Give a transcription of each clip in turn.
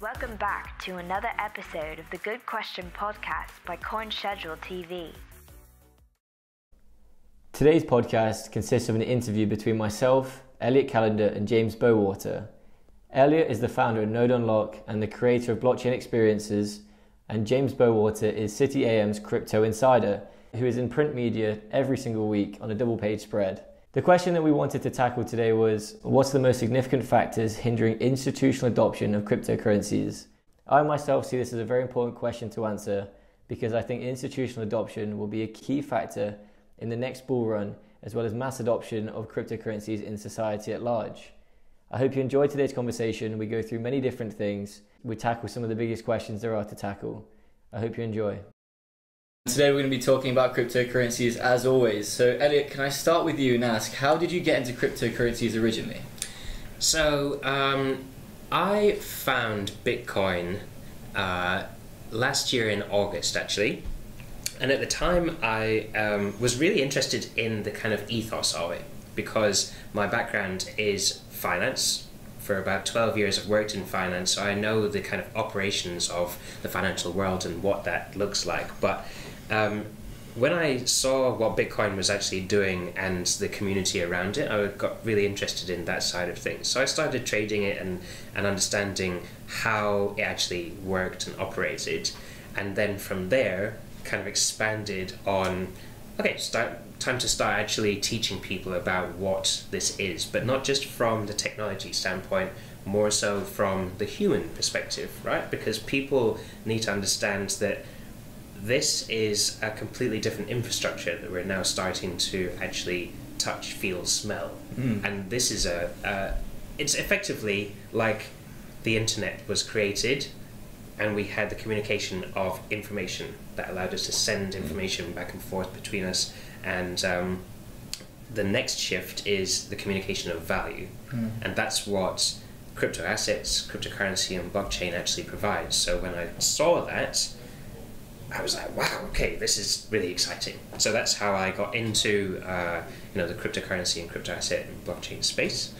Welcome back to another episode of the Good Question podcast by Coinschedule TV. Today's podcast consists of an interview between myself, Elliott Callender, and James Bowater. Elliott is the founder of Nodeunlock and the creator of blockchain experiences, and James Bowater is City.A.M's crypto insider, who is in print media every single week on a double-page spread. The question that we wanted to tackle today was, what's the most significant factors hindering institutional adoption of cryptocurrencies? I myself see this as a very important question to answer because I think institutional adoption will be a key factor in the next bull run, as well as mass adoption of cryptocurrencies in society at large. I hope you enjoyed today's conversation. We go through many different things. We tackle some of the biggest questions there are to tackle. I hope you enjoy. Today we're going to be talking about cryptocurrencies as always. So Elliott, can I start with you and ask, how did you get into cryptocurrencies originally? So I found Bitcoin last year in August actually, and at the time I was really interested in the kind of ethos of it because my background is finance. For about 12 years I've worked in finance, so I know the kind of operations of the financial world and what that looks like. But when I saw what Bitcoin was actually doing and the community around it, I got really interested in that side of things. So I started trading it and understanding how it actually worked and operated. And then from there, kind of expanded on, okay, time to start actually teaching people about what this is, but not just from the technology standpoint, more so from the human perspective, right? Because people need to understand that this is a completely different infrastructure that we're now starting to actually touch, feel, smell. And this is it's effectively like the internet was created and we had the communication of information that allowed us to send information back and forth between us. And the next shift is the communication of value. And that's what crypto assets, cryptocurrency and blockchain actually provides. So when I saw that, I was like, wow, okay, this is really exciting. So that's how I got into the cryptocurrency and crypto asset and blockchain space,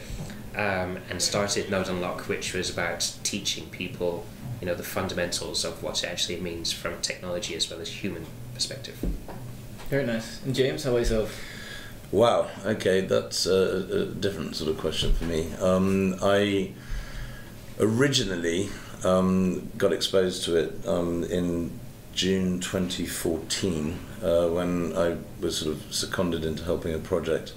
and started Nodeunlock, which was about teaching people the fundamentals of what it actually means from a technology as well as human perspective. Very nice. And James, how about yourself? Wow, okay, that's a different sort of question for me. I originally got exposed to it in June 2014 when I was sort of seconded into helping a project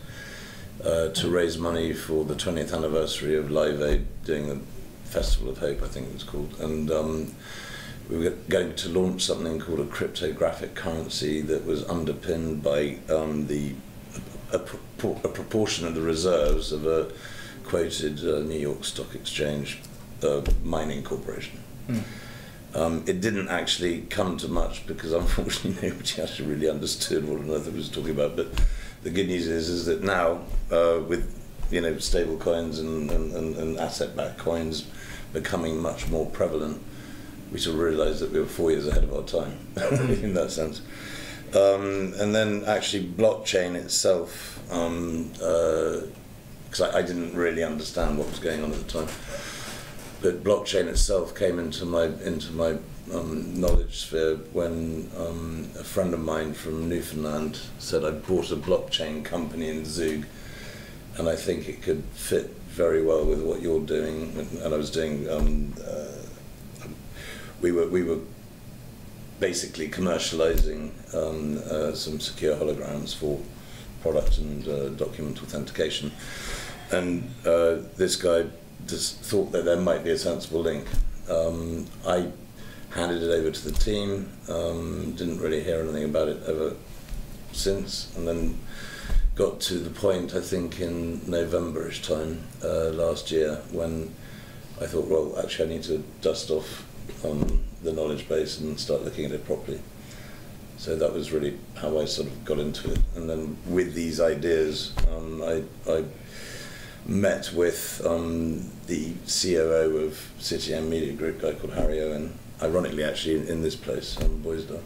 to raise money for the 20th anniversary of Live Aid, doing the Festival of Hope, I think it was called, and we were going to launch something called a cryptographic currency that was underpinned by a proportion of the reserves of a quoted New York Stock Exchange mining corporation. It didn't actually come to much because unfortunately nobody actually really understood what on earth it was talking about. But the good news is that now with stable coins and asset-backed coins becoming much more prevalent, we sort of realised that we were 4 years ahead of our time in that sense. And then actually blockchain itself, because I didn't really understand what was going on at the time. But blockchain itself came into my knowledge sphere when a friend of mine from Newfoundland said, I bought a blockchain company in Zug, and I think it could fit very well with what you're doing. And I was doing, we were basically commercializing some secure holograms for product and document authentication. And this guy just thought that there might be a sensible link. I handed it over to the team, didn't really hear anything about it ever since, and then got to the point, I think in November-ish time last year, when I thought, well, actually I need to dust off the knowledge base and start looking at it properly. So that was really how I sort of got into it. And then with these ideas, I met with the COO of City.A.M Media Group, a guy called Harry Owen, ironically actually in this place, Boisdale.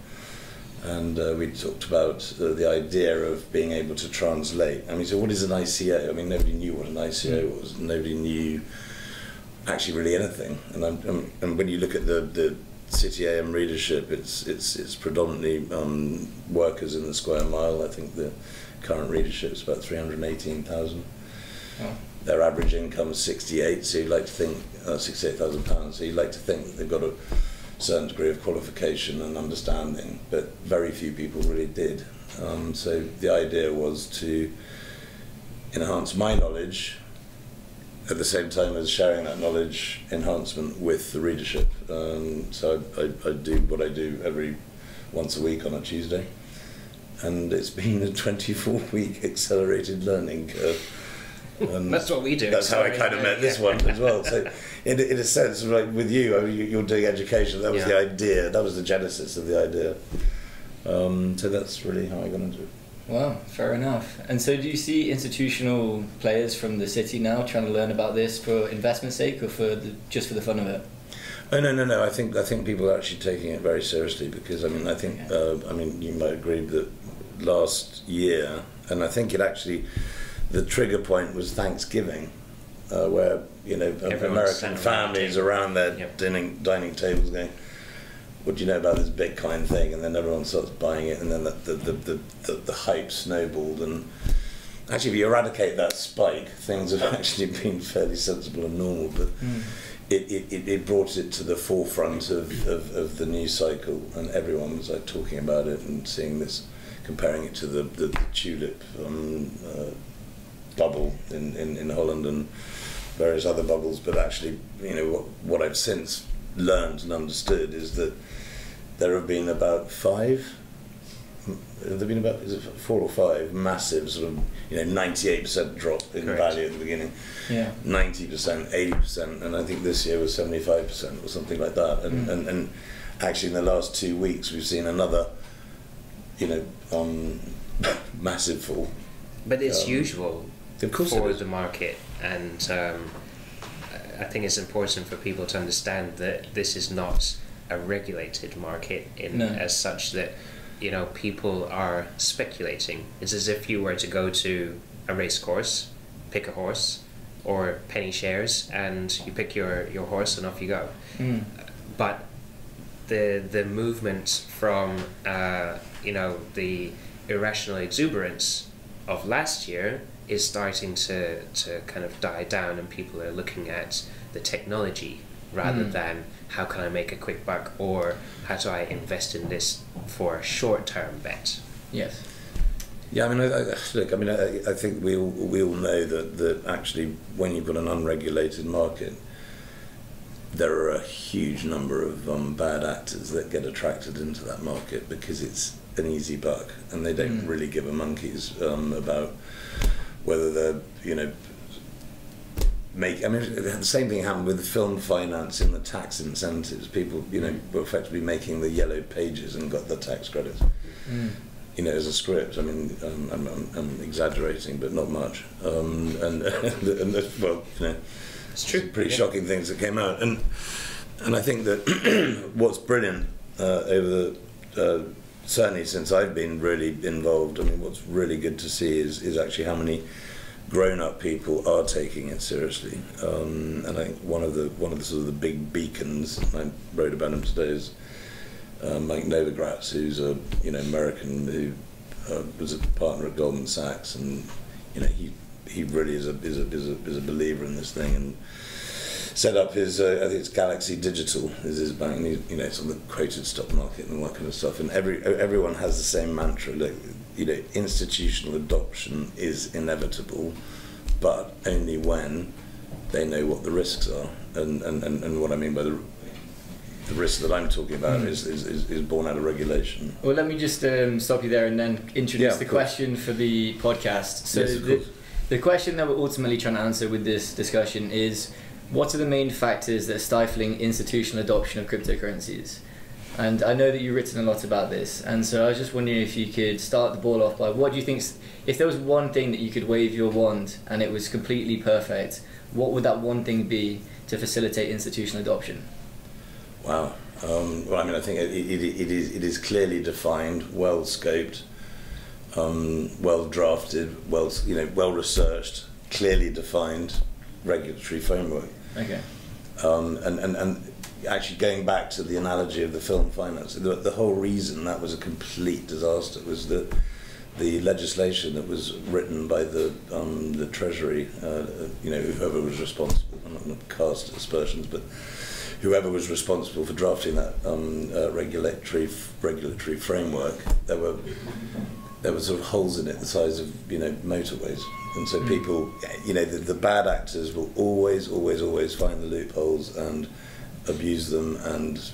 And we talked about the idea of being able to translate. I mean, so what is an ICO? I mean, nobody knew what an ICO was. Nobody knew actually really anything. And when you look at the City.A.M readership, it's predominantly workers in the square mile. I think the current readership is about 318,000. Oh. Their average income is 68, so you'd like to think £68,000. So you'd like to think that they've got a certain degree of qualification and understanding, but very few people really did. So the idea was to enhance my knowledge at the same time as sharing that knowledge enhancement with the readership. So I do what I do once a week on a Tuesday, and it's been a 24-week accelerated learning curve. And that's what we do. That's how I kind of met this one as well. So, in a sense, like with you, you're doing education. That was the idea. That was the genesis of the idea. So that's really how I got into it. Wow, fair enough. And so, do you see institutional players from the city now trying to learn about this for investment sake, or just for the fun of it? Oh no. I think people are actually taking it very seriously, because I think you might agree that last year, and I think it actually. The trigger point was Thanksgiving, where American families around their dining tables going, "What do you know about this Bitcoin thing?" And then everyone starts buying it, and then the hype snowballed. And actually, if you eradicate that spike, things have actually been fairly sensible and normal. But it brought it to the forefront of the news cycle, and everyone was like talking about it and seeing this, comparing it to the tulip. Bubble in Holland and various other bubbles, but actually, what I've since learned and understood is that there have been about 4 or 5 massive sort of 98% drop in value at the beginning, 90%, 80%, and I think this year was 75% or something like that. And actually, in the last 2 weeks, we've seen another massive fall. But it's usual. Of course for the market, and I think it's important for people to understand that this is not a regulated market as such that people are speculating. It's as if you were to go to a race course, pick a horse, or penny shares, and you pick your horse and off you go. But the movement from the irrational exuberance of last year is starting to kind of die down, and people are looking at the technology rather than how can I make a quick buck, or how do I invest in this for a short-term bet. Yes. Yeah, I think we all know that actually when you've got an unregulated market, there are a huge number of bad actors that get attracted into that market because it's an easy buck, and they don't really give a monkey's about whether they're the same thing happened with the film finance and the tax incentives. People were effectively making the yellow pages and got the tax credits as a script. I'm exaggerating, but not much. It's true. Pretty shocking things that came out, and I think that what's brilliant over the certainly since I've been really involved, what's really good to see is actually how many grown-up people are taking it seriously. And I think one of the sort of the big beacons, I wrote about him today, is Mike Novogratz, who's a American who was a partner at Goldman Sachs, and he really is a believer in this thing, and set up his I think it's Galaxy Digital is his bank. It's on the quoted stock market and all that kind of stuff. And everyone has the same mantra: look, institutional adoption is inevitable, but only when they know what the risks are. And what I mean by the risk that I'm talking about is born out of regulation. Well, let me just stop you there and then introduce the question for the podcast. So the question that we're ultimately trying to answer with this discussion is, what are the main factors that are stifling institutional adoption of cryptocurrencies? And I know that you've written a lot about this, and so I was just wondering if you could start the ball off by what do you think, if there was one thing that you could wave your wand and it was completely perfect, what would that one thing be to facilitate institutional adoption? Wow. I think it is clearly defined, well scoped, well drafted, well researched, clearly defined regulatory framework. Okay. And actually going back to the analogy of the film finance, the whole reason that was a complete disaster was that the legislation that was written by the Treasury, whoever was responsible, I'm not going to cast aspersions, but whoever was responsible for drafting that regulatory framework, there were sort of holes in it the size of motorways, and so people, the bad actors will always find the loopholes and abuse them and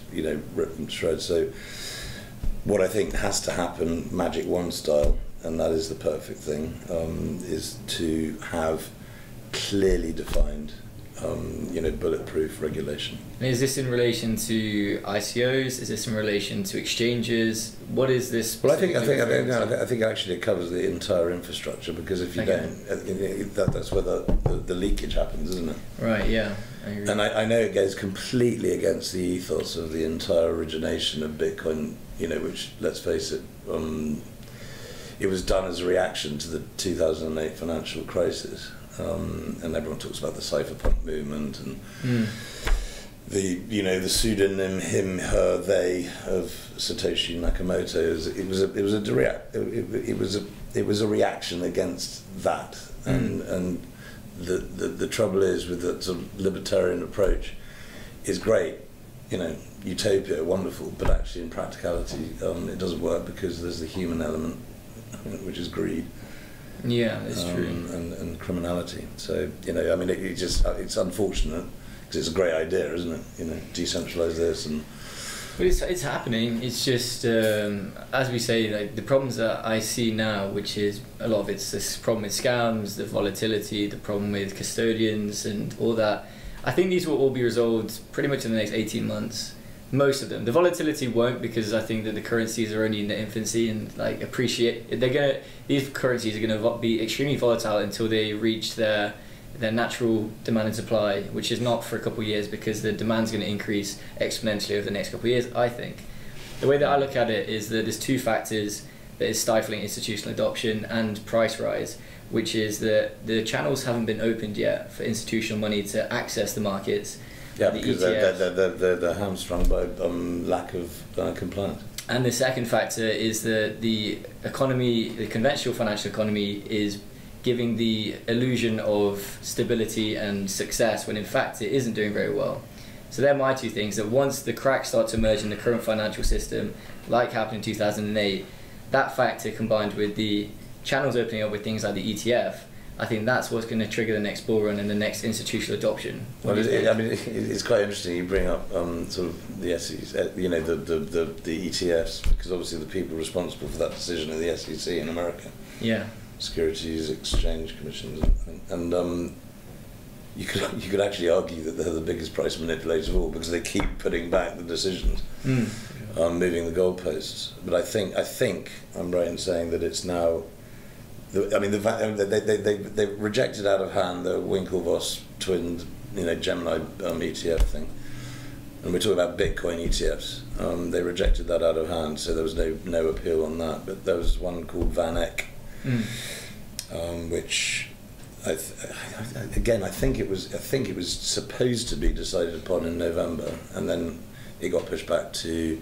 rip them to shreds. So what I think has to happen, Magic Wand style, and that is the perfect thing, is to have clearly defined bulletproof regulation. And is this in relation to ICOs? Is this in relation to exchanges? What is this? Well, I think actually it covers the entire infrastructure, because if you don't, that's where the leakage happens, isn't it? Right. Yeah. I agree. And I know it goes completely against the ethos of the entire origination of Bitcoin. Which, let's face it, it was done as a reaction to the 2008 financial crisis. And everyone talks about the cypherpunk movement and the pseudonym him, her, they of Satoshi Nakamoto. It was a reaction against that, and the trouble is with that sort of libertarian approach is great, utopia, wonderful, but actually in practicality it doesn't work, because there's the human element, which is greed. Yeah, that's true. And criminality. So it's unfortunate, because it's a great idea, isn't it? Decentralize this and. But it's happening. It's just as we say, like the problems that I see now, which is a lot of it's this problem with scams, the volatility, the problem with custodians, and all that. I think these will all be resolved pretty much in the next 18 months. Most of them. The volatility won't, because I think that the currencies are only in their infancy and these currencies are gonna be extremely volatile until they reach their natural demand and supply, which is not for a couple of years, because the demand's going to increase exponentially over the next couple of years. I think the way that I look at it is that there's two factors that is stifling institutional adoption and price rise, which is that the channels haven't been opened yet for institutional money to access the markets. Yeah, because they're hamstrung by lack of compliance. And the second factor is that the economy, the conventional financial economy, is giving the illusion of stability and success when in fact it isn't doing very well. So they're my two things, that once the cracks start to emerge in the current financial system, like happened in 2008, that factor combined with the channels opening up with things like the ETF, I think that's what's going to trigger the next bull run and the next institutional adoption. Well, it's quite interesting you bring up sort of the SEC, the ETFs, because obviously the people responsible for that decision are the SEC in America. Yeah. Securities Exchange Commissions, and you could actually argue that they're the biggest price manipulators of all, because they keep putting back the decisions, moving the goalposts. But I think I'm right in saying that it's now. They rejected out of hand the Winklevoss twinned, Gemini ETF thing, and we're talking about Bitcoin ETFs. They rejected that out of hand, so there was no appeal on that. But there was one called Van Eck, which I think it was supposed to be decided upon in November, and then it got pushed back to.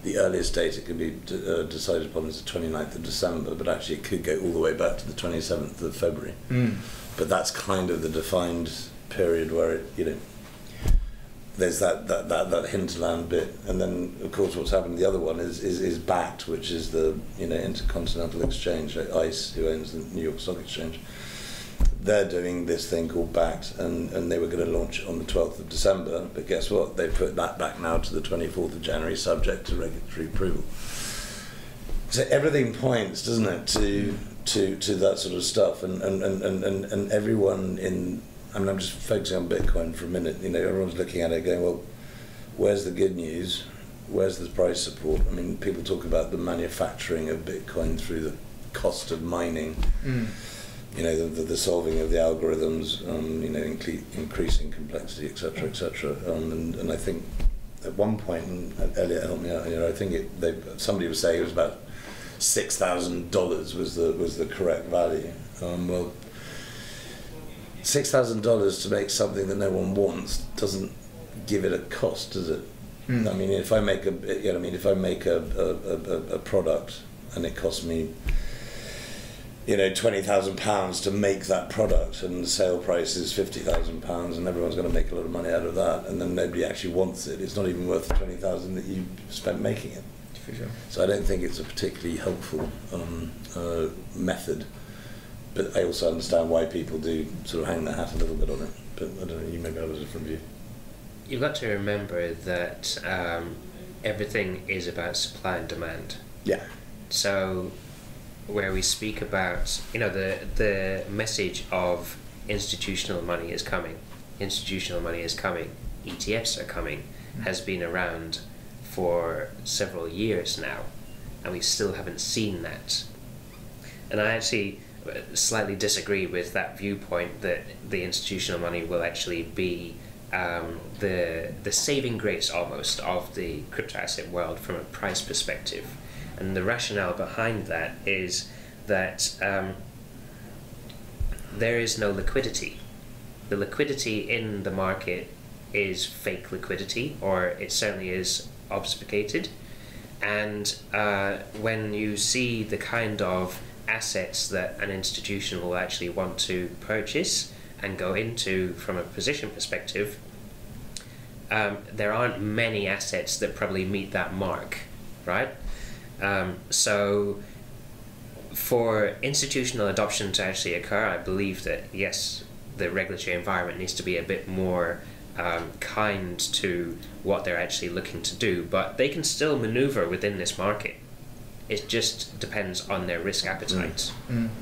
The earliest date it could be decided upon is the 29th of December, but actually it could go all the way back to the 27th of February. But that's kind of the defined period where it, there's that hinterland bit, and then of course what's happened. The other one is BACT, which is the Intercontinental Exchange, ICE, who owns the New York Stock Exchange. They're doing this thing called BACT, and they were going to launch it on the 12th of December, but guess what? They put that back now to the 24th of January, subject to regulatory approval. So everything points, doesn't it, to that sort of stuff, and everyone in. I mean, I'm just focusing on Bitcoin for a minute. Everyone's looking at it, going, well, where's the good news? Where's the price support? I mean, people talk about the manufacturing of Bitcoin through the cost of mining. The solving of the algorithms, increasing complexity, etc., etc. And I think at one point, and Elliot helped me out here, I think somebody was saying it was about $6,000 was the correct value. Well, $6,000 to make something that no one wants doesn't give it a cost, does it? I mean, if I make a product and it costs me, £20,000 to make that product, and the sale price is £50,000, and everyone's going to make a lot of money out of that, and then nobody actually wants it. It's not even worth the £20,000 that you spent making it. For sure. So I don't think it's a particularly helpful method. But I also understand why people do sort of hang their hat a little bit on it. But I don't know, you maybe have a different view. You've got to remember that everything is about supply and demand. Yeah. So where we speak about, the message of institutional money is coming, ETFs are coming, has been around for several years now, and we still haven't seen that. And I actually slightly disagree with that viewpoint that the institutional money will actually be the saving grace almost of the crypto asset world from a price perspective. And the rationale behind that is that there is no liquidity. The liquidity in the market is fake liquidity, or it certainly is obfuscated. And when you see the kind of assets that an institution will actually want to purchase and go into from a position perspective, there aren't many assets that probably meet that mark, right? So for institutional adoption to actually occur, I believe that yes, the regulatory environment needs to be a bit more kind to what they're actually looking to do, but they can still maneuver within this market. It just depends on their risk appetite,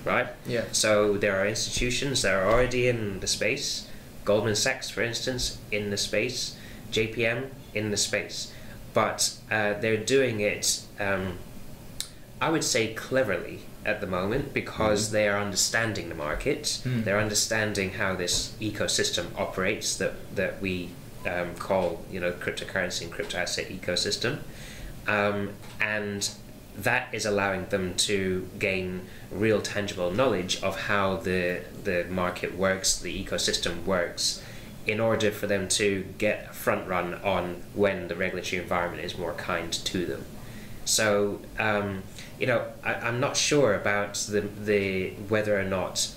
right? Yeah. So there are institutions that are already in the space, Goldman Sachs, for instance, in the space, J.P.M. in the space, but they're doing it, I would say, cleverly at the moment, because they are understanding the market, they're understanding how this ecosystem operates that we call, cryptocurrency and crypto asset ecosystem, and that is allowing them to gain real tangible knowledge of how the market works, the ecosystem works, in order for them to get a front run on when the regulatory environment is more kind to them. So I'm not sure about the whether or not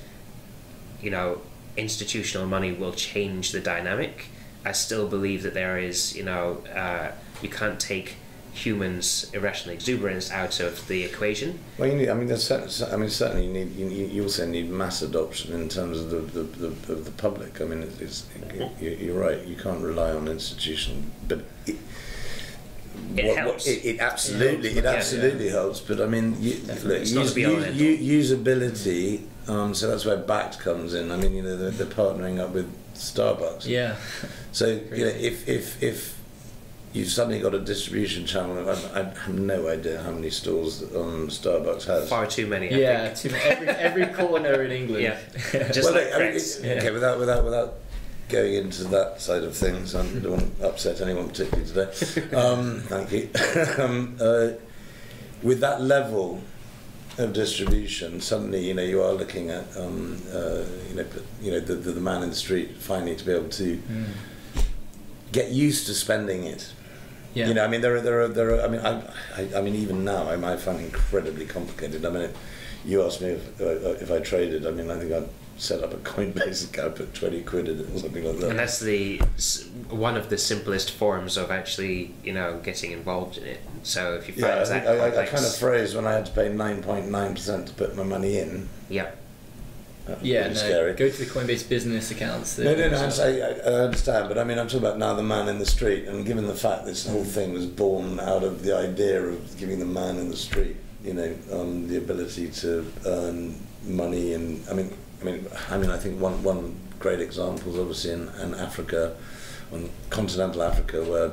institutional money will change the dynamic. I still believe that there is you can't take humans' irrational exuberance out of the equation. Well, certainly you also need mass adoption in terms of the public. I mean, you're right. You can't rely on institutional, but it helps. It absolutely helps. But I mean, usability. So that's where BACT comes in. I mean, they're partnering up with Starbucks. Yeah. So if you've suddenly got a distribution channel, I have no idea how many stores Starbucks has. Far too many. I think. Every corner in England. Yeah. Just okay. Without going into that side of things, I don't want to upset anyone particularly today. Thank you. With that level of distribution, suddenly you are looking at the man in the street finally to be able to get used to spending it. Yeah. I mean, there are. I mean, even now, I find it incredibly complicated. I mean, you asked me if I traded. I mean, I think I'd set up a Coinbase account, put 20 quid in it or something like that. And that's one of the simplest forms of actually, getting involved in it. So if you find that complex, I kind of froze when I had to pay 9.9% to put my money in. Yeah. Scary. Go to the Coinbase business accounts. No, I understand, but I mean, I'm talking about now the man in the street, and given the fact this whole thing was born out of the idea of giving the man in the street, the ability to earn money, and I think one great example is obviously in Africa, on continental Africa, where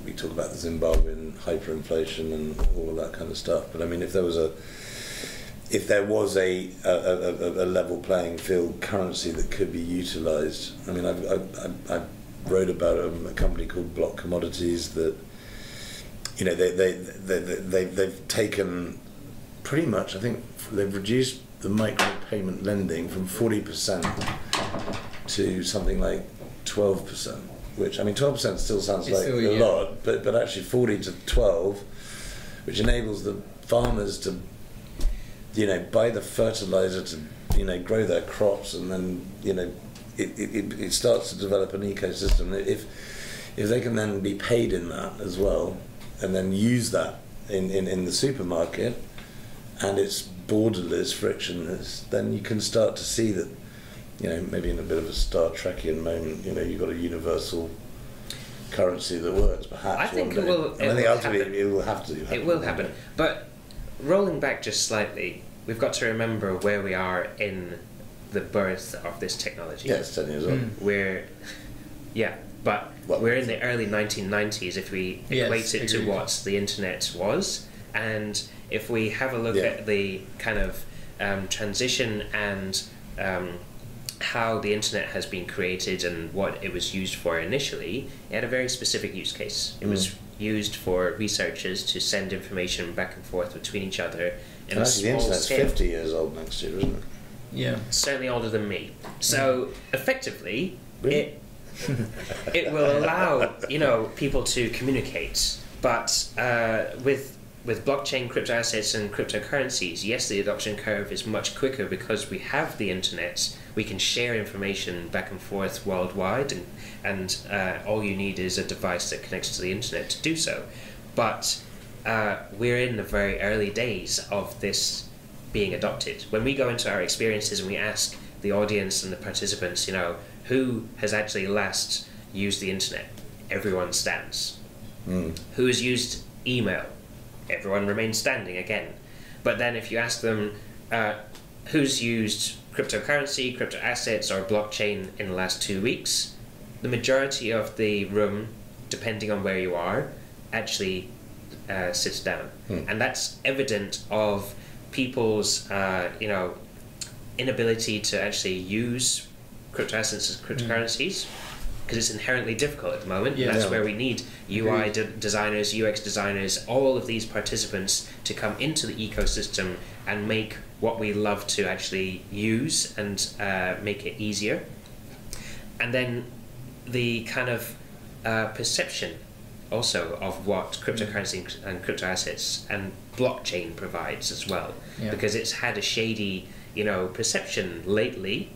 we talk about the Zimbabwean hyperinflation and all of that kind of stuff, but I mean, if there was a level playing field currency that could be utilised. I mean, I wrote about a company called Block Commodities that, they've taken pretty much. I think they've reduced the micropayment lending from 40% to something like 12%. which, I mean, 12% still sounds It's like still, a yeah. lot, but actually 40 to 12, which enables the farmers to, buy the fertilizer to, grow their crops, and then, it starts to develop an ecosystem. If they can then be paid in that as well, and then use that in the supermarket, and it's borderless, frictionless, then you can start to see that, maybe in a bit of a Star Trekian moment, you've got a universal currency that works, perhaps. I think one day. it will. I think ultimately it will have to happen. It will happen. But rolling back just slightly, we've got to remember where we are in the birth of this technology. Yeah, it's 10 years old. We're in the early 1990s if we equate it to agreed. what the internet was, and if we have a look at the kind of transition and how the internet has been created and what it was used for initially, it had a very specific use case. It was used for researchers to send information back and forth between each other in a Actually, the small internet's scale. 50 years old next year, isn't it? Yeah. Certainly older than me. So effectively, Really? it will allow people to communicate. But with blockchain, crypto assets, and cryptocurrencies, yes, the adoption curve is much quicker because we have the internet. We can share information back and forth worldwide, and all you need is a device that connects to the internet to do so. But we're in the very early days of this being adopted. When we go into our experiences and we ask the audience and the participants, who has actually last used the internet? Everyone stands. Who has used email? Everyone remains standing again. But then if you ask them who's used cryptocurrency, crypto assets, or blockchain in the last 2 weeks, the majority of the room, depending on where you are, actually sits down. And that's evident of people's inability to actually use crypto assets and cryptocurrencies, because it's inherently difficult at the moment. Yeah. That's Yeah. where we need UI designers, UX designers, all of these participants to come into the ecosystem and make what we love to actually use and make it easier. And then the kind of perception also of what cryptocurrency and crypto assets and blockchain provides as well, because it's had a shady perception lately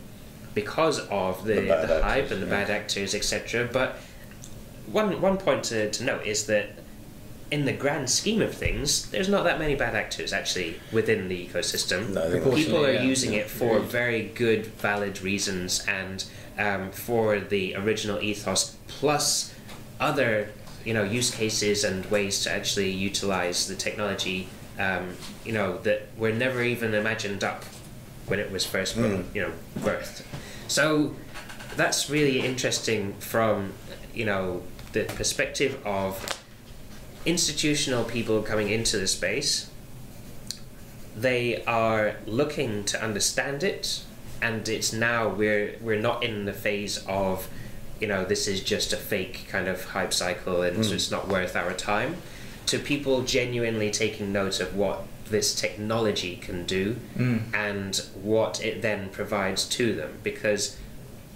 because of the hype actors, and the bad actors, etc. But one point to note is that in the grand scheme of things, there's not that many bad actors actually within the ecosystem. No, I think People are yeah. using it for very good, valid reasons, and for the original ethos, plus other use cases and ways to actually utilize the technology that were never even imagined up when it was first birthed. So that's really interesting from the perspective of institutional people coming into the space. They are looking to understand it, and it's now we're not in the phase of this is just a fake kind of hype cycle and so it's not worth our time, to people genuinely taking note of what this technology can do and what it then provides to them. Because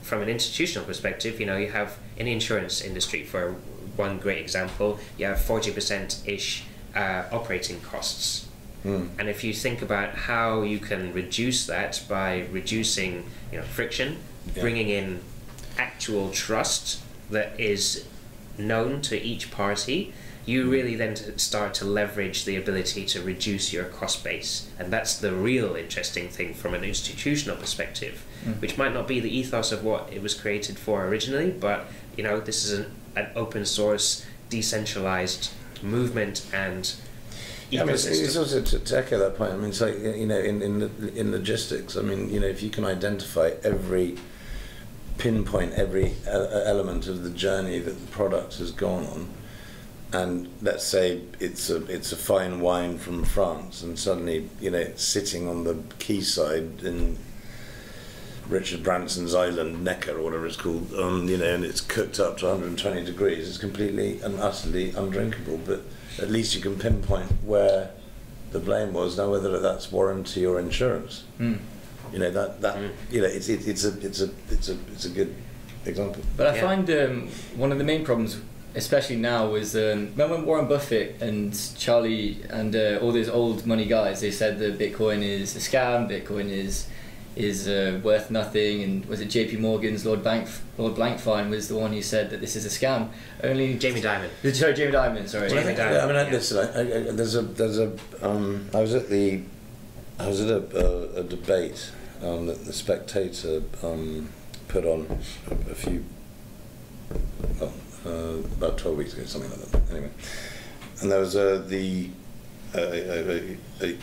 from an institutional perspective, you have in the insurance industry, for one great example, you have 40%-ish operating costs. And if you think about how you can reduce that by reducing friction, bringing in actual trust that is known to each party, you really then start to leverage the ability to reduce your cost base. And that's the real interesting thing from an institutional perspective, which might not be the ethos of what it was created for originally, but this is an open source, decentralized movement and Yeah, I mean, it's ecosystem. also to echo that point. I mean, it's like in logistics. I mean, if you can identify pinpoint every element of the journey that the product has gone on, and let's say it's a fine wine from France, and suddenly it's sitting on the quayside in Richard Branson's island, Necker or whatever it's called, and it's cooked up to 120 degrees. It's completely and utterly undrinkable, but at least you can pinpoint where the blame was. Now, whether that's warranty or insurance, it's a good example. But I find one of the main problems, especially now, is remember when Warren Buffett and Charlie and all those old money guys, they said that Bitcoin is a scam, Bitcoin is worth nothing, and was it JP Morgan's Lord Blankfein was the one who said that this is a scam? Only Jamie Dimon. Sorry, Jamie Dimon. Sorry. Jamie Dimon. Yeah, I mean, listen. I was at a debate that the Spectator put on a few, about 12 weeks ago, something like that. Anyway, and there was a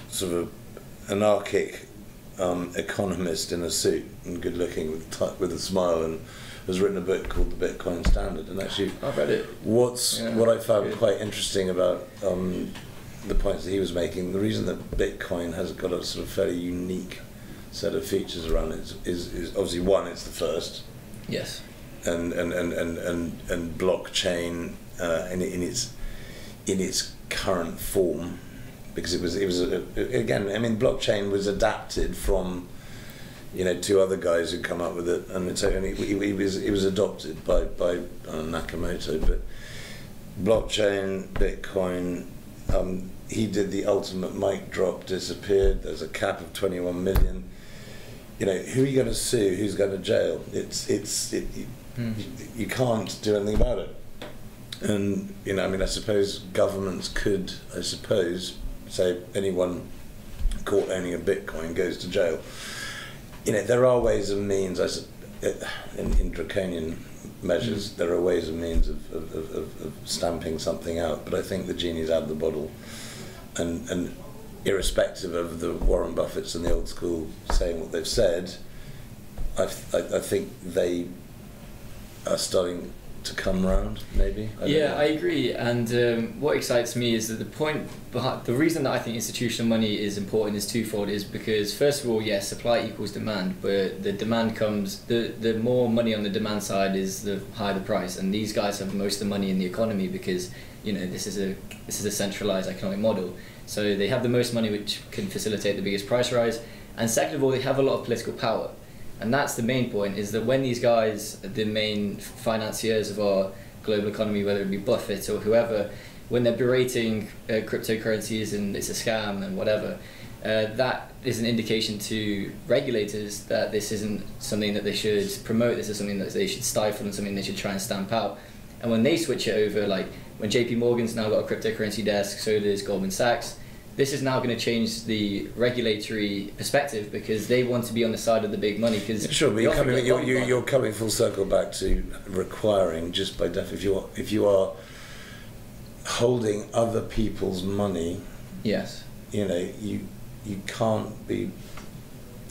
sort of anarchic economist in a suit and good looking with a smile, and has written a book called The Bitcoin Standard. And actually, I've read it. What I found quite interesting about the points that he was making, the reason that Bitcoin has got a sort of fairly unique set of features around it is obviously, one, it's the first. Yes. And blockchain in its current form, because it was again, I mean, blockchain was adapted from, you know, two other guys who come up with it, and it was adopted by Nakamoto. But blockchain, Bitcoin, he did the ultimate mic drop, disappeared. There's a cap of 21 million. You know, who are you going to sue? Who's going to jail? You can't do anything about it. And, you know, I mean, I suppose governments could, say anyone caught owning a Bitcoin goes to jail. You know, there are ways and means, in draconian measures, there are ways and means of stamping something out, but I think the genie's out of the bottle. And irrespective of the Warren Buffetts and the old school saying what they've said, I think they are starting to come round, maybe. I agree. And what excites me is that the point behind the reason that I think institutional money is important is twofold. Is because, first of all, yes, supply equals demand, but the demand comes, the more money on the demand side is the higher the price, and these guys have most of the money in the economy because, you know, this is a centralized economic model. So they have the most money, which can facilitate the biggest price rise. And second of all, they have a lot of political power. And that's the main point, is that when these guys, the main financiers of our global economy, whether it be Buffett or whoever, when they're berating cryptocurrencies and it's a scam and whatever, that is an indication to regulators that this isn't something that they should promote, this is something that they should stifle and something they should try and stamp out. And when they switch it over, like when JP Morgan's now got a cryptocurrency desk, so does Goldman Sachs, this is now going to change the regulatory perspective because they want to be on the side of the big money. Cause sure, but you're coming full circle back to requiring, just by definition, if you are holding other people's money, yes, you know, you can't be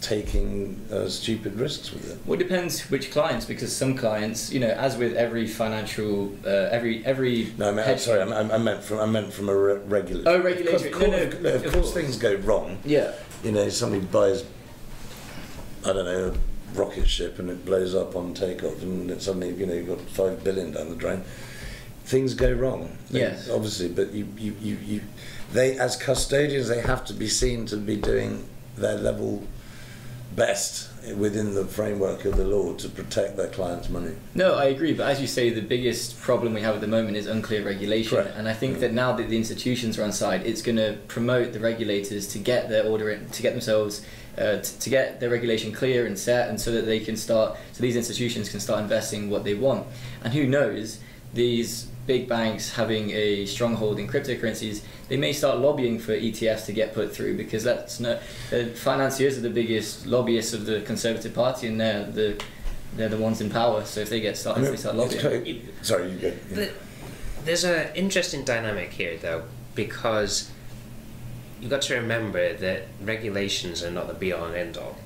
taking stupid risks with it. Well, it depends which clients, because some clients, you know, as with every financial, every. No, I meant from a regulator. Oh, regulatory. Of course, things go wrong. Yeah. You know, somebody buys, I don't know, a rocket ship and it blows up on takeoff, and it suddenly, you know, you've got $5 billion down the drain. Things go wrong. Yes. Obviously, but they, as custodians, they have to be seen to be doing their level best within the framework of the law to protect their clients' money. No, I agree, but as you say, the biggest problem we have at the moment is unclear regulation. Correct. And I think that now that the institutions are on side, it's going to promote the regulators to get their order in, to get themselves to get their regulation clear and set, and so that they can start, so these institutions can start investing what they want. And who knows, these big banks having a stronghold in cryptocurrencies, they may start lobbying for ETFs to get put through, because that's not, financiers are the biggest lobbyists of the Conservative Party, and they're the ones in power. So if they get started, they start lobbying. Sorry, you go. Yeah. There's an interesting dynamic here, though, because you've got to remember that regulations are not the be-all and end-all.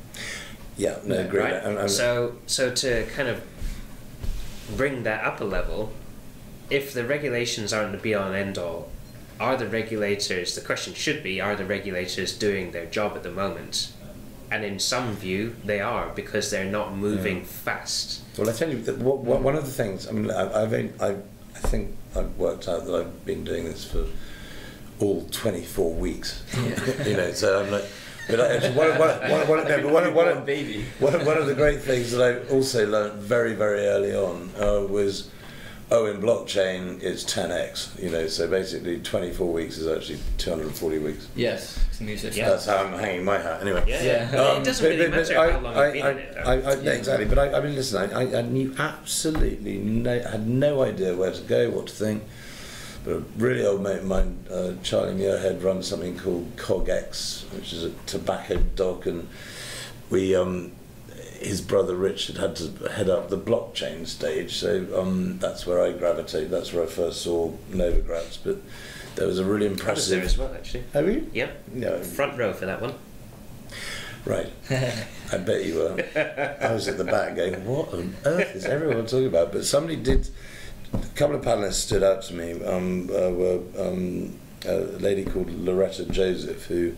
Yeah, no, agree. Right? So to kind of bring that up a level, if the regulations aren't the be-all and end-all, are the regulators, the question should be, are the regulators doing their job at the moment? And in some view, they are, because they're not moving fast. Well, I tell you, that one of the things, I mean, I think I've worked out that I've been doing this for all 24 weeks. Yeah. You know, so I'm like, But actually, one of the great things that I also learned very, very early on was, in blockchain it's 10x. You know, so basically 24 weeks is actually 240 weeks. Yes, it's music. Yeah. That's how I'm hanging my hat. Anyway. Yeah. It doesn't really matter how long you've been in it, though. Exactly. But I mean, listen, I knew absolutely had no idea where to go, what to think. But a really old mate of mine, Charlie Muirhead, runs something called CogX, which is a tobacco doc, and we, his brother Richard had to head up the blockchain stage, so that's where I gravitated. That's where I first saw Novogratz. But there was a really impressive. I was there as well, actually. Have you? Yep. Yeah. Front row for that one. Right. I bet you were. I was at the back going, what on earth is everyone talking about? But somebody did. A couple of panelists stood out to me. Were a lady called Loretta Joseph, who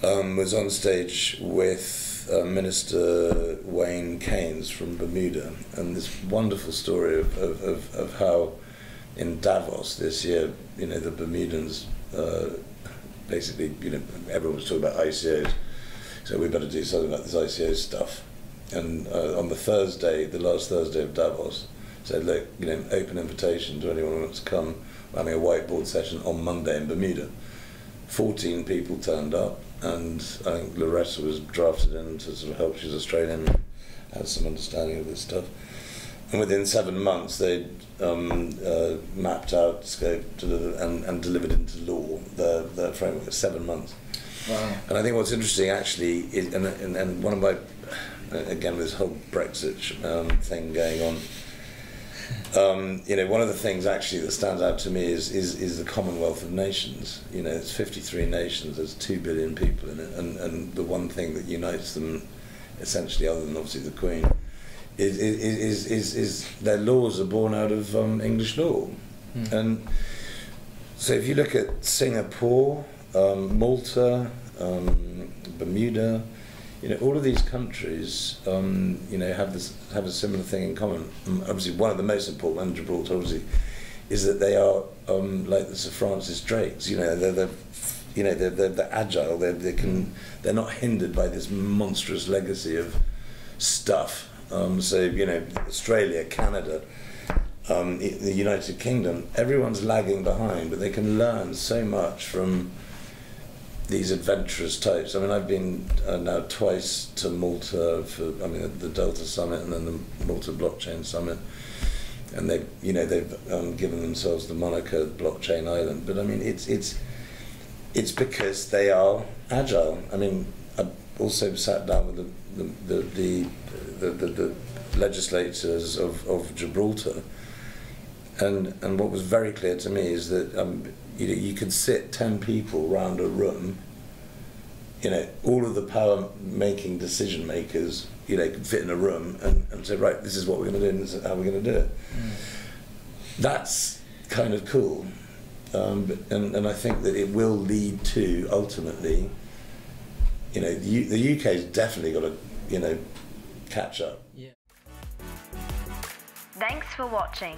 was on stage with Minister Wayne Keynes from Bermuda, and this wonderful story of how in Davos this year, you know, the Bermudans basically, you know, everyone was talking about ICOs, so we better do something about this ICO stuff. And on the Thursday, the last Thursday of Davos, said, look, you know, open invitation to anyone who wants to come. We're having a whiteboard session on Monday in Bermuda. 14 people turned up, and I think Loretta was drafted in to sort of help. She's Australian, has some understanding of this stuff. And within 7 months, they mapped out scope and delivered into law their framework. 7 months. Wow. And I think what's interesting actually is, and one of my, again, this whole Brexit thing going on. You know, one of the things actually that stands out to me is the Commonwealth of Nations. You know, it's 53 nations, there's 2 billion people in it, and the one thing that unites them, essentially, other than obviously the Queen, is their laws are born out of English law. And so if you look at Singapore, Malta, Bermuda, you know, all of these countries, you know, have a similar thing in common. Obviously, one of the most important, and Gibraltar, obviously, is that they are like the Sir Francis Drakes. You know, they're agile. They're not hindered by this monstrous legacy of stuff. So you know, Australia, Canada, the United Kingdom, everyone's lagging behind, but they can learn so much from these adventurous types. I mean, I've been now twice to Malta for, I mean, the Delta Summit and then the Malta Blockchain Summit, and they've given themselves the moniker Blockchain Island. But I mean, it's because they are agile. I mean, I also sat down with the legislators of Gibraltar, and what was very clear to me is that you could sit 10 people round a room, you know, all of the power-making decision makers, you know, could fit in a room and say, right, this is what we're going to do and this is how we're going to do it. That's kind of cool. And I think that it will lead to, ultimately, you know, the UK's definitely got to, you know, catch up. Thanks for watching.